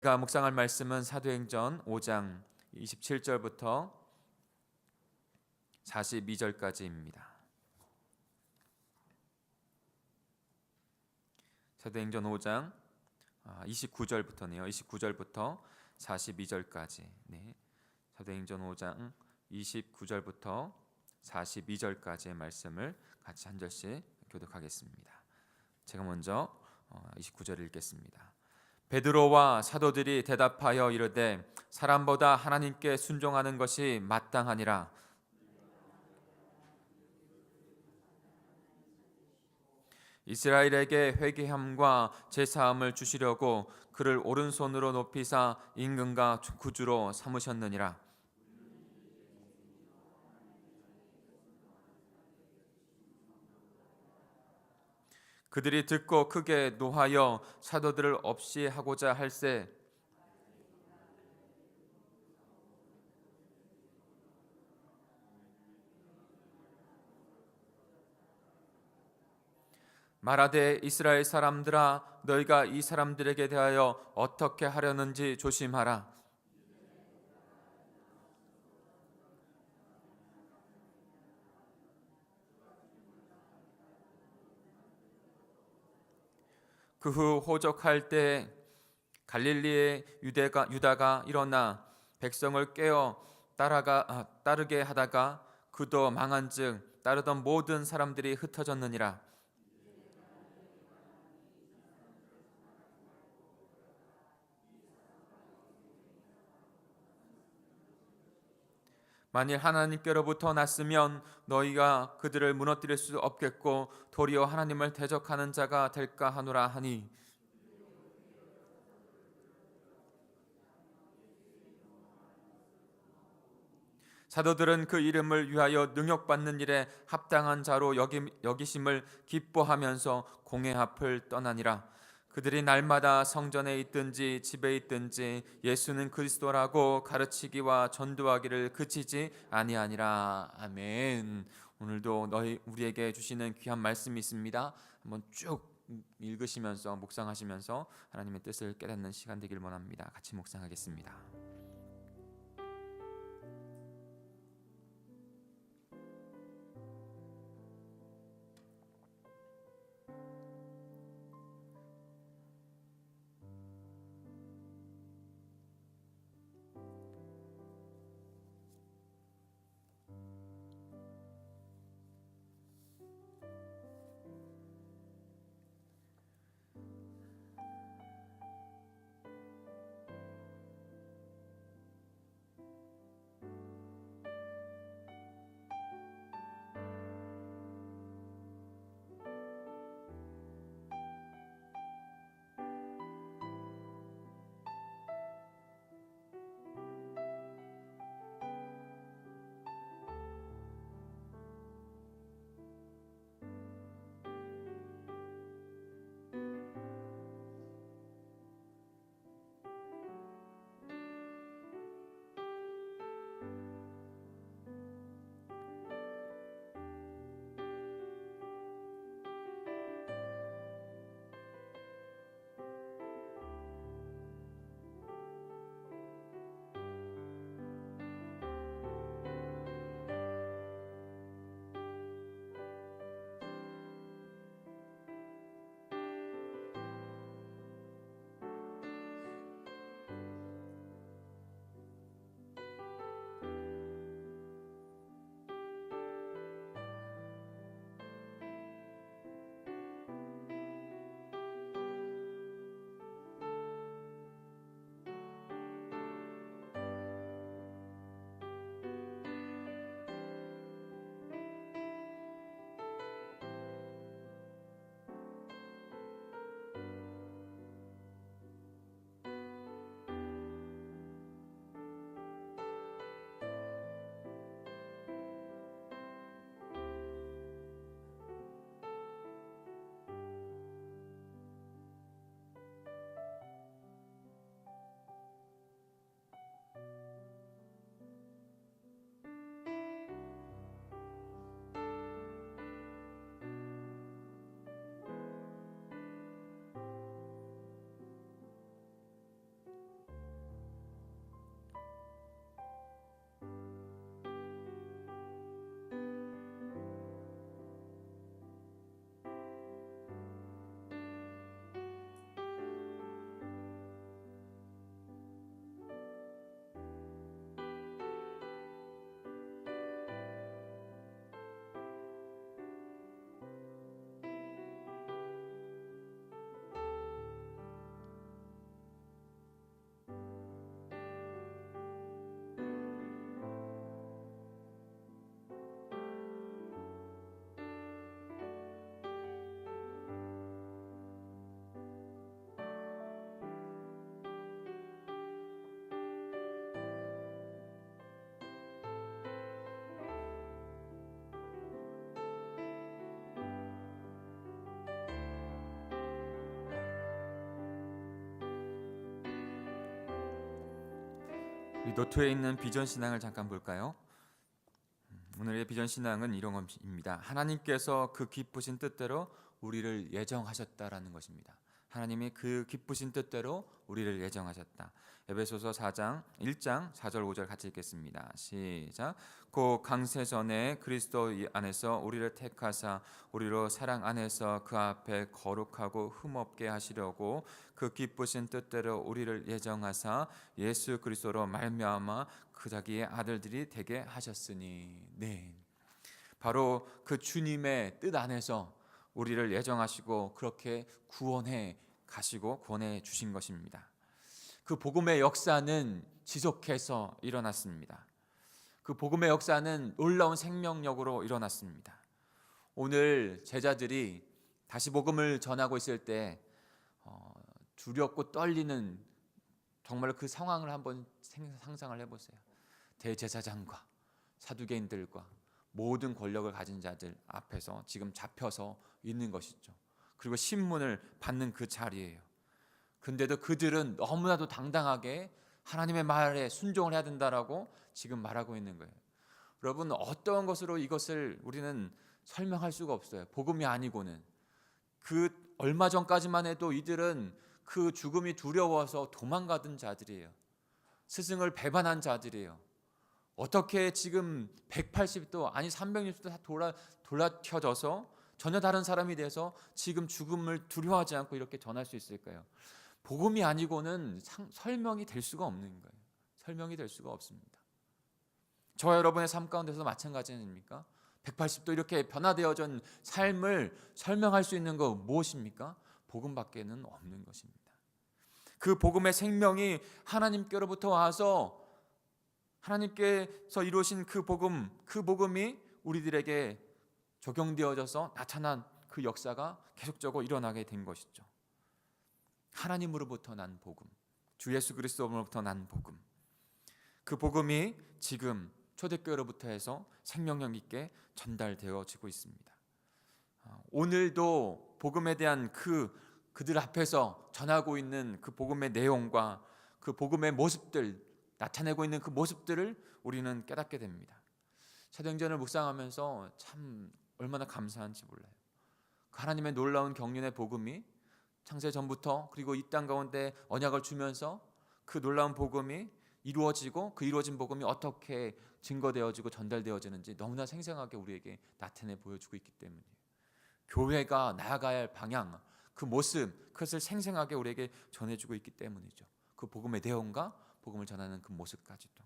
제가 묵상할 말씀은 사도행전 5장 27절부터 42절까지입니다. 사도행전 5장 29절부터네요. 29절부터 42절까지. 네. 사도행전 5장 29절부터 42절까지의 말씀을 같이 한 절씩 교독하겠습니다. 제가 먼저 29절을 읽겠습니다. 베드로와 사도들이 대답하여 이르되 사람보다 하나님께 순종하는 것이 마땅하니라. 이스라엘에게 회개함과 제사함을 주시려고 그를 오른손으로 높이사 임금과 구주로 삼으셨느니라. 그들이 듣고 크게 노하여 사도들을 없이 하고자 할세 말하되 이스라엘 사람들아 너희가 이 사람들에게 대하여 어떻게 하려는지 조심하라. 그 후 호적할 때 갈릴리의 유다가 일어나 백성을 깨어 따르게 하다가 그도 망한즉 따르던 모든 사람들이 흩어졌느니라. 만일 하나님께로부터 났으면 너희가 그들을 무너뜨릴 수 없겠고 도리어 하나님을 대적하는 자가 될까 하노라 하니 사도들은 그 이름을 위하여 능욕받는 일에 합당한 자로 여기심을 기뻐하면서 공회 앞을 떠나니라. 그들이 날마다 성전에 있든지 집에 있든지 예수는 그리스도라고 가르치기와 전도하기를 그치지 아니하니라. 아멘. 오늘도 우리에게 주시는 귀한 말씀이 있습니다. 한번 쭉 읽으시면서 묵상하시면서 하나님의 뜻을 깨닫는 시간 되길 원합니다. 같이 묵상하겠습니다. 이 노트에 있는 비전 신앙을 잠깐 볼까요? 오늘의 비전 신앙은 이런 것입니다. 하나님께서 그 기쁘신 뜻대로 우리를 예정하셨다라는 것입니다. 하나님이 그 기쁘신 뜻대로 우리를 예정하셨다. 에베소서 4장 1장 4절 5절 같이 읽겠습니다. 시작. 곧 강세 전에 그리스도 안에서 우리를 택하사 우리로 사랑 안에서 그 앞에 거룩하고 흠없게 하시려고 그 기쁘신 뜻대로 우리를 예정하사 예수 그리스도로 말미암아 그 자기의 아들들이 되게 하셨으니. 네, 바로 그 주님의 뜻 안에서 우리를 예정하시고 그렇게 구원해 가시고 구원해 주신 것입니다. 그 복음의 역사는 지속해서 일어났습니다. 그 복음의 역사는 놀라운 생명력으로 일어났습니다. 오늘 제자들이 다시 복음을 전하고 있을 때 두렵고 떨리는 정말 그 상황을 한번 상상을 해보세요. 대제사장과 사두개인들과 모든 권력을 가진 자들 앞에서 지금 잡혀서 있는 것이죠. 그리고 신문을 받는 그 자리예요. 근데도 그들은 너무나도 당당하게 하나님의 말에 순종을 해야 된다라고 지금 말하고 있는 거예요. 여러분, 어떠한 것으로 이것을 우리는 설명할 수가 없어요. 복음이 아니고는. 그 얼마 전까지만 해도 이들은 그 죽음이 두려워서 도망가던 자들이에요. 스승을 배반한 자들이에요. 어떻게 지금 180도 아니 360도 다 돌아켜져서 전혀 다른 사람이 돼서 지금 죽음을 두려워하지 않고 이렇게 전할 수 있을까요? 복음이 아니고는 설명이 될 수가 없는 거예요. 설명이 될 수가 없습니다. 저와 여러분의 삶 가운데서 마찬가지 아닙니까? 180도 이렇게 변화되어진 삶을 설명할 수 있는 거 무엇입니까? 복음밖에는 없는 것입니다. 그 복음의 생명이 하나님께로부터 와서 하나님께서 이루신 그 복음이 우리들에게 적용되어져서 나타난 그 역사가 계속적으로 일어나게 된 것이죠. 하나님으로부터 난 복음, 주 예수 그리스도로부터 난 복음, 그 복음이 지금 초대교회로부터 해서 생명력 있게 전달되어지고 있습니다. 오늘도 복음에 대한 그들 앞에서 전하고 있는 그 복음의 내용과 그 복음의 모습들, 나타내고 있는 그 모습들을 우리는 깨닫게 됩니다. 사도행전을 묵상하면서 참 얼마나 감사한지 몰라요. 하나님의 놀라운 경륜의 복음이 창세 전부터 그리고 이 땅 가운데 언약을 주면서 그 놀라운 복음이 이루어지고 그 이루어진 복음이 어떻게 증거되어지고 전달되어지는지 너무나 생생하게 우리에게 나타내 보여주고 있기 때문이에요. 교회가 나아가야 할 방향, 그 모습, 그것을 생생하게 우리에게 전해주고 있기 때문이죠. 그 복음의 내용과 복음을 전하는 그 모습까지도.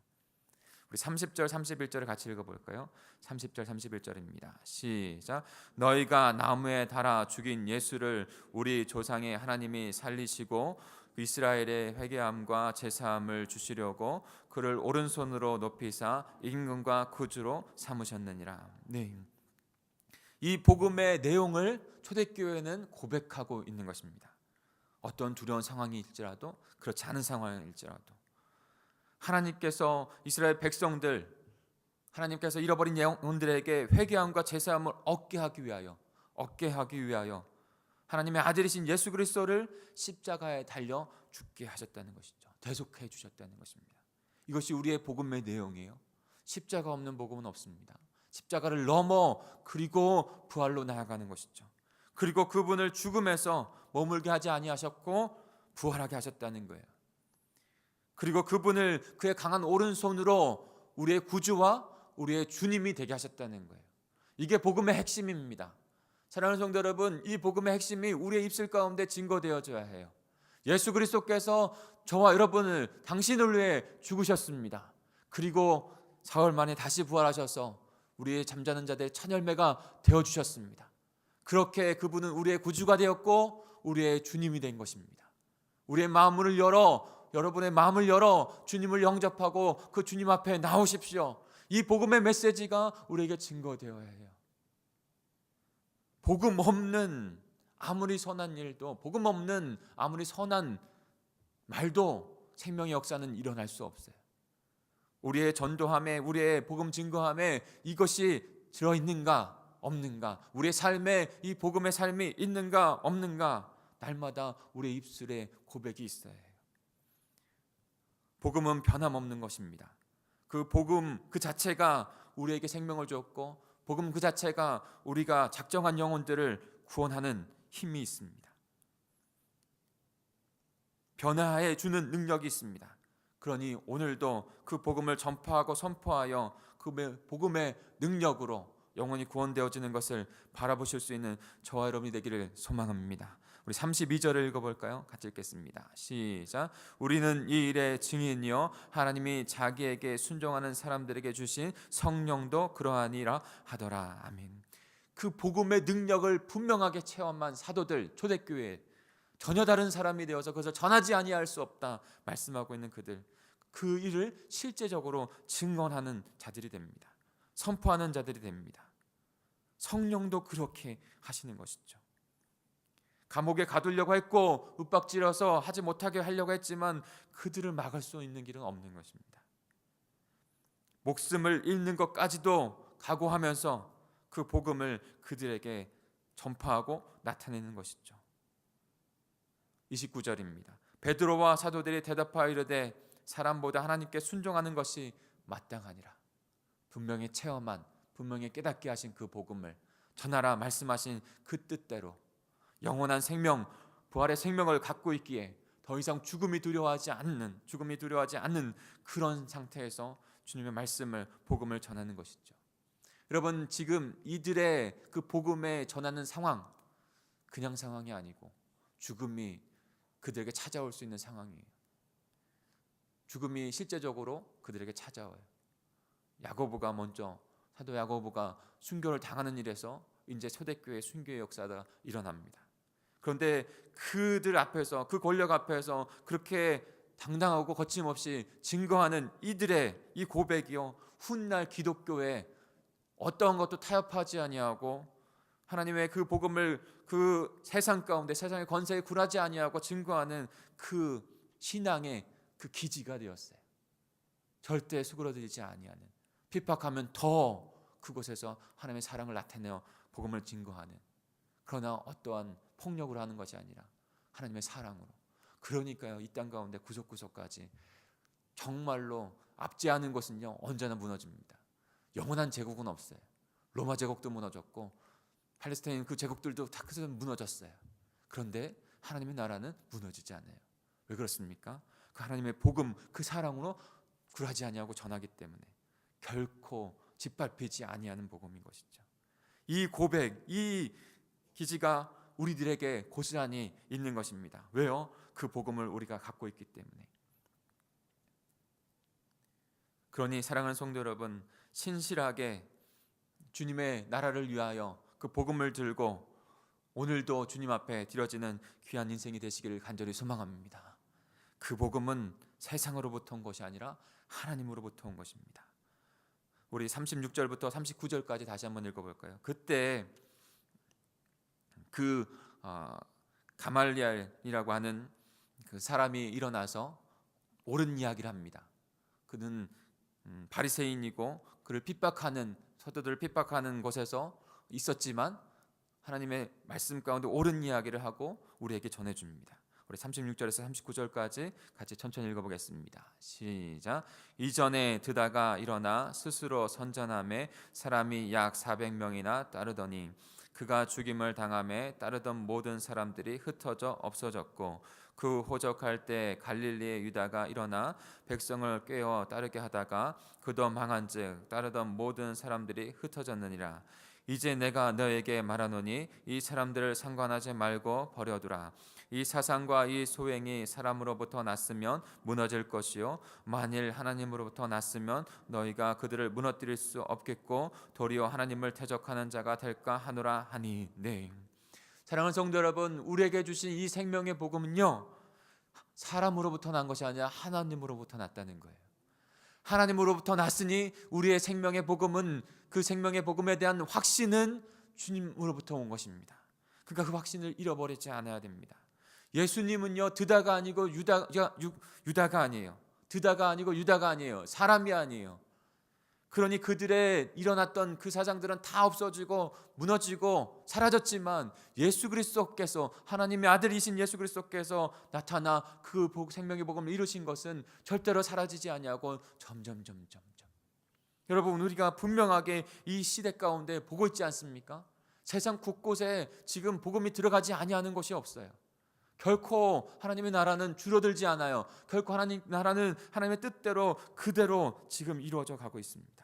우리 30절 31절을 같이 읽어볼까요? 30절 31절입니다. 시작. 너희가 나무에 달아 죽인 예수를 우리 조상의 하나님이 살리시고 이스라엘의 회개함과 제사함을 주시려고 그를 오른손으로 높이사 임금과 구주로 삼으셨느니라. 네. 이 복음의 내용을 초대교회는 고백하고 있는 것입니다. 어떤 두려운 상황일지라도 그렇지 않은 상황일지라도 하나님께서 이스라엘 백성들, 하나님께서 잃어버린 영혼들에게 회개함과 제사함을 얻게 하기 위하여 하나님의 아들이신 예수 그리스도를 십자가에 달려 죽게 하셨다는 것이죠. 대속해 주셨다는 것입니다. 이것이 우리의 복음의 내용이에요. 십자가 없는 복음은 없습니다. 십자가를 넘어 그리고 부활로 나아가는 것이죠. 그리고 그분을 죽음에서 머물게 하지 아니하셨고 부활하게 하셨다는 거예요. 그리고 그분을 그의 강한 오른손으로 우리의 구주와 우리의 주님이 되게 하셨다는 거예요. 이게 복음의 핵심입니다. 사랑하는 성도 여러분, 이 복음의 핵심이 우리의 입술 가운데 증거되어져야 해요. 예수 그리스도께서 저와 여러분을 당신을 위해 죽으셨습니다. 그리고 사흘 만에 다시 부활하셔서 우리의 잠자는 자들의 첫 열매가 되어주셨습니다. 그렇게 그분은 우리의 구주가 되었고 우리의 주님이 된 것입니다. 우리의 마음을 열어, 여러분의 마음을 열어 주님을 영접하고 그 주님 앞에 나오십시오. 이 복음의 메시지가 우리에게 증거되어야 해요. 복음 없는 아무리 선한 일도, 복음 없는 아무리 선한 말도 생명의 역사는 일어날 수 없어요. 우리의 전도함에, 우리의 복음 증거함에 이것이 들어있는가 없는가, 우리의 삶에 이 복음의 삶이 있는가 없는가, 날마다 우리의 입술에 고백이 있어야 해요. 복음은 변함없는 것입니다. 그 복음 그 자체가 우리에게 생명을 주었고, 복음 그 자체가 우리가 작정한 영혼들을 구원하는 힘이 있습니다. 변화해 주는 능력이 있습니다. 그러니 오늘도 그 복음을 전파하고 선포하여 그 복음의 능력으로 영혼이 구원되어지는 것을 바라보실 수 있는 저와 여러분이 되기를 소망합니다. 우리 32절을 읽어볼까요? 같이 읽겠습니다. 시작. 우리는 이 일의 증인이요 하나님이 자기에게 순종하는 사람들에게 주신 성령도 그러하니라 하더라. 아멘. 그 복음의 능력을 분명하게 체험한 사도들, 초대교회, 전혀 다른 사람이 되어서 그것을 전하지 아니할 수 없다 말씀하고 있는 그들, 그 일을 실제적으로 증언하는 자들이 됩니다. 선포하는 자들이 됩니다. 성령도 그렇게 하시는 것이죠. 감옥에 가두려고 했고 윽박질러서 하지 못하게 하려고 했지만 그들을 막을 수 있는 길은 없는 것입니다. 목숨을 잃는 것까지도 각오하면서 그 복음을 그들에게 전파하고 나타내는 것이죠. 29절입니다. 베드로와 사도들이 대답하여 이르되 사람보다 하나님께 순종하는 것이 마땅하니라. 분명히 체험한, 분명히 깨닫게 하신 그 복음을 전하라 말씀하신 그 뜻대로 영원한 생명, 부활의 생명을 갖고 있기에 더 이상 죽음이 두려워하지 않는 그런 상태에서 주님의 말씀을, 복음을 전하는 것이죠. 여러분, 지금 이들의 그 복음에 전하는 상황, 그냥 상황이 아니고 죽음이 그들에게 찾아올 수 있는 상황이에요. 죽음이 실제적으로 그들에게 찾아와요. 야고보가 먼저, 사도 야고보가 순교를 당하는 일에서 이제 초대교회 순교의 역사가 일어납니다. 그런데 그들 앞에서, 그 권력 앞에서 그렇게 당당하고 거침없이 증거하는 이들의 이 고백이요, 훗날 기독교에 어떠한 것도 타협하지 아니하고 하나님의 그 복음을 그 세상 가운데, 세상의 권세에 굴하지 아니하고 증거하는 그 신앙의 그 기지가 되었어요. 절대 수그러들지 아니하는, 핍박하면 더 그곳에서 하나님의 사랑을 나타내어 복음을 증거하는, 그러나 어떠한 폭력으로 하는 것이 아니라 하나님의 사랑으로. 그러니까요, 이 땅 가운데 구석구석까지 정말로 압제하는 것은요 언제나 무너집니다. 영원한 제국은 없어요. 로마 제국도 무너졌고 팔레스타인 그 제국들도 다 그래서 무너졌어요. 그런데 하나님의 나라는 무너지지 않아요. 왜 그렇습니까? 그 하나님의 복음, 그 사랑으로 굴하지 아니하고 전하기 때문에 결코 짓밟히지 아니하는 복음인 것이죠. 이 고백, 이 기지가 우리들에게 고스란히 있는 것입니다. 왜요? 그 복음을 우리가 갖고 있기 때문에. 그러니 사랑하는 성도 여러분, 신실하게 주님의 나라를 위하여 그 복음을 들고 오늘도 주님 앞에 드려지는 귀한 인생이 되시기를 간절히 소망합니다. 그 복음은 세상으로부터 온 것이 아니라 하나님으로부터 온 것입니다. 우리 36절부터 39절까지 다시 한번 읽어볼까요? 그때 그 가말리엘이라고 하는 그 사람이 일어나서 옳은 이야기를 합니다. 그는 바리새인이고 그를 핍박하는, 사도들을 핍박하는 곳에서 있었지만 하나님의 말씀 가운데 옳은 이야기를 하고 우리에게 전해줍니다. 우리 36절에서 39절까지 같이 천천히 읽어보겠습니다. 시작. 이전에 드다가 일어나 스스로 선전함에 사람이 약 400명이나 따르더니 그가 죽임을 당함에 따르던 모든 사람들이 흩어져 없어졌고 그 호적할 때 갈릴리의 유다가 일어나 백성을 꾀어 따르게 하다가 그도 망한즉 따르던 모든 사람들이 흩어졌느니라. 이제 내가 너에게 말하노니 이 사람들을 상관하지 말고 버려두라. 이 사상과 이 소행이 사람으로부터 났으면 무너질 것이요 만일 하나님으로부터 났으면 너희가 그들을 무너뜨릴 수 없겠고 도리어 하나님을 대적하는 자가 될까 하노라 하니. 네, 사랑하는 성도 여러분, 우리에게 주신 이 생명의 복음은요 사람으로부터 난 것이 아니라 하나님으로부터 났다는 거예요. 하나님으로부터 났으니 우리의 생명의 복음은, 그 생명의 복음에 대한 확신은 주님으로부터 온 것입니다. 그러니까 그 확신을 잃어버리지 않아야 됩니다. 예수님은요 드다가 아니고 유다가 아니에요. 드다가 아니고 유다가 아니에요. 사람이 아니에요. 그러니 그들의 일어났던 그 사상들은 다 없어지고 무너지고 사라졌지만 예수 그리스도께서, 하나님의 아들이신 예수 그리스도께서 나타나 그 생명의 복음을 이루신 것은 절대로 사라지지 아니하고 점점. 여러분, 우리가 분명하게 이 시대 가운데 보고 있지 않습니까? 세상 곳곳에 지금 복음이 들어가지 아니하는 곳이 없어요. 결코 하나님의 나라는 줄어들지 않아요. 결코 하나님 나라는 하나님의 뜻대로 그대로 지금 이루어져 가고 있습니다.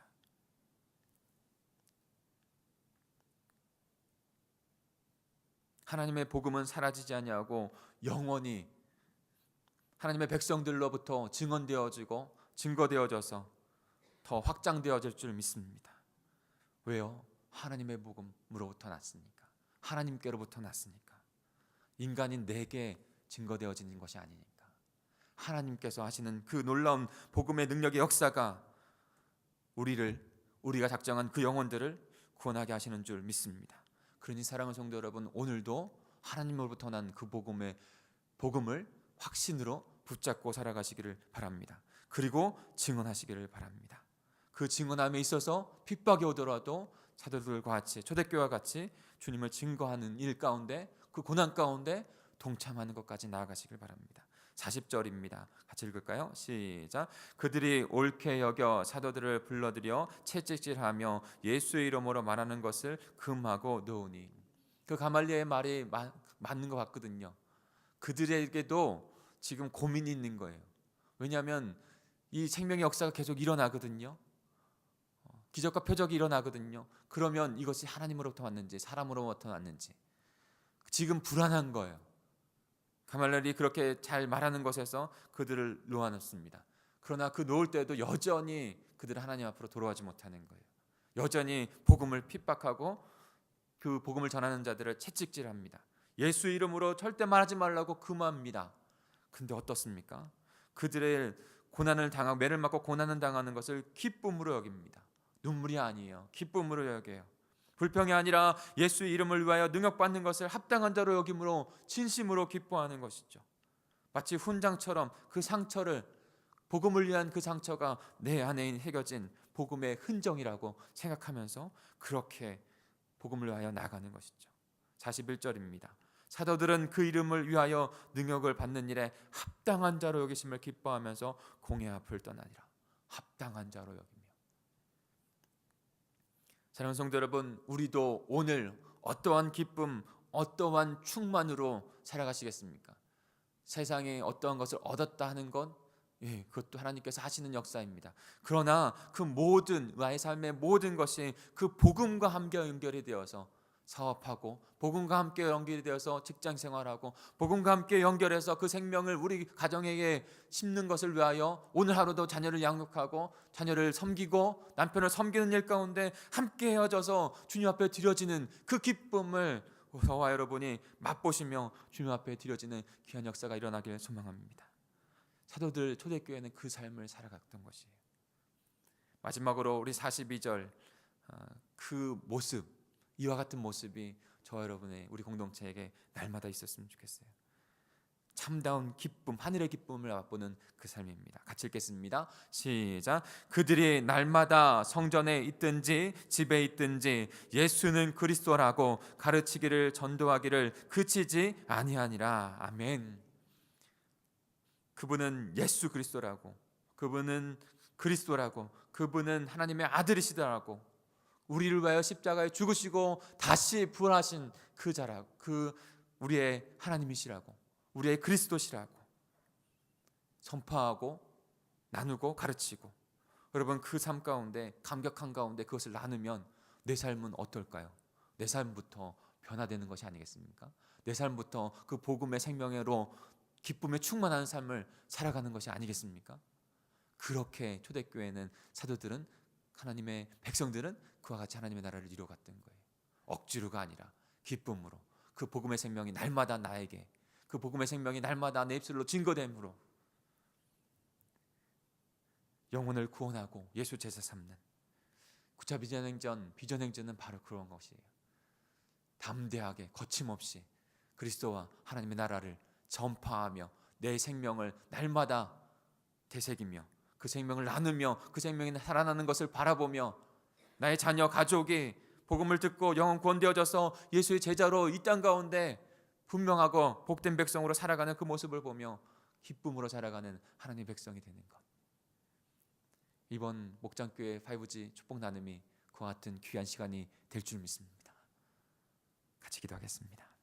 하나님의 복음은 사라지지 아니하고 영원히 하나님의 백성들로부터 증언되어지고 증거되어져서 더 확장되어질 줄 믿습니다. 왜요? 하나님의 복음으로부터 났으니까. 하나님께로부터 났으니까. 인간인 내게 증거되어지는 것이 아니니까. 하나님께서 하시는 그 놀라운 복음의 능력의 역사가 우리가 작정한 그 영혼들을 구원하게 하시는 줄 믿습니다. 그러니 사랑하는 성도 여러분, 오늘도 하나님으로부터 난 그 복음을 확신으로 붙잡고 살아가시기를 바랍니다. 그리고 증언하시기를 바랍니다. 그 증언함에 있어서 핍박이 오더라도 사도들과 같이, 초대교회와 같이 주님을 증거하는 일 가운데, 그 고난 가운데 동참하는 것까지 나아가시길 바랍니다. 40절입니다. 같이 읽을까요? 시작. 그들이 옳게 여겨 사도들을 불러들여 채찍질하며 예수의 이름으로 말하는 것을 금하고 놓으니. 그 가말리엘의 말이 맞는 것 같거든요. 그들에게도 지금 고민이 있는 거예요. 왜냐하면 이 생명의 역사가 계속 일어나거든요. 기적과 표적이 일어나거든요. 그러면 이것이 하나님으로부터 왔는지 사람으로부터 왔는지 지금 불안한 거예요. 가말리엘이 그렇게 잘 말하는 것에서 그들을 놓아놓습니다. 그러나 그 놓을 때도 여전히 그들은 하나님 앞으로 돌아오지 못하는 거예요. 여전히 복음을 핍박하고 그 복음을 전하는 자들을 채찍질합니다. 예수 이름으로 절대 말하지 말라고 금합니다. 근데 어떻습니까? 그들의 고난을 당하고 매를 맞고 고난을 당하는 것을 기쁨으로 여깁니다. 눈물이 아니에요. 기쁨으로 여겨요. 불평이 아니라 예수 이름을 위하여 능력받는 것을 합당한 자로 여김으로 진심으로 기뻐하는 것이죠. 마치 훈장처럼 그 상처를, 복음을 위한 그 상처가 내 안에 새겨진 복음의 흔적이라고 생각하면서 그렇게 복음을 위하여 나가는 것이죠. 41절입니다. 사도들은 그 이름을 위하여 능력을 받는 일에 합당한 자로 여기심을 기뻐하면서 공회 앞을 떠나니라. 합당한 자로 여기며. 사랑하는 성도 여러분, 우리도 오늘 어떠한 기쁨, 어떠한 충만으로 살아가시겠습니까? 세상에 어떠한 것을 얻었다 하는 것, 그것도 하나님께서 하시는 역사입니다. 그러나 그 모든 나의 삶의 모든 것이 그 복음과 함께 연결이 되어서 사업하고, 복음과 함께 연결이 되어서 직장 생활하고, 복음과 함께 연결해서 그 생명을 우리 가정에게 심는 것을 위하여 오늘 하루도 자녀를 양육하고 자녀를 섬기고 남편을 섬기는 일 가운데 함께 헤어져서 주님 앞에 드려지는 그 기쁨을 저와 여러분이 맛보시며 주님 앞에 드려지는 귀한 역사가 일어나길 소망합니다. 사도들 초대교회는 그 삶을 살아갔던 것이에요. 마지막으로 우리 42절 그 모습, 이와 같은 모습이 저와 여러분의 우리 공동체에게 날마다 있었으면 좋겠어요. 참다운 기쁨, 하늘의 기쁨을 맛보는 그 삶입니다. 같이 읽겠습니다. 시작. 그들이 날마다 성전에 있든지 집에 있든지 예수는 그리스도라고 가르치기를 전도하기를 그치지 아니하니라. 아멘. 그분은 예수 그리스도라고, 그분은 그리스도라고, 그분은 하나님의 아들이시다라고, 우리를 위하여 십자가에 죽으시고 다시 부활하신 그 자라고, 그 우리의 하나님이시라고, 우리의 그리스도시라고 선포하고 나누고 가르치고, 여러분 그 삶 가운데, 감격한 가운데 그것을 나누면 내 삶은 어떨까요? 내 삶부터 변화되는 것이 아니겠습니까? 내 삶부터 그 복음의 생명으로 기쁨에 충만한 삶을 살아가는 것이 아니겠습니까? 그렇게 초대교회는, 사도들은, 하나님의 백성들은 그와 같이 하나님의 나라를 이루어갔던 거예요. 억지로가 아니라 기쁨으로, 그 복음의 생명이 날마다 나에게, 그 복음의 생명이 날마다 내 입술로 증거됨으로 영혼을 구원하고 예수 제자 삼는 구차 비전행전은 바로 그런 것이에요. 담대하게 거침없이 그리스도와 하나님의 나라를 전파하며 내 생명을 날마다 되새기며 그 생명을 나누며 그 생명이 살아나는 것을 바라보며 나의 자녀 가족이 복음을 듣고 영혼 구원되어져서 예수의 제자로 이 땅 가운데 분명하고 복된 백성으로 살아가는 그 모습을 보며 기쁨으로 살아가는 하나님의 백성이 되는 것. 이번 목장교회 5G 축복 나눔이 그와 같은 귀한 시간이 될 줄 믿습니다. 같이 기도하겠습니다.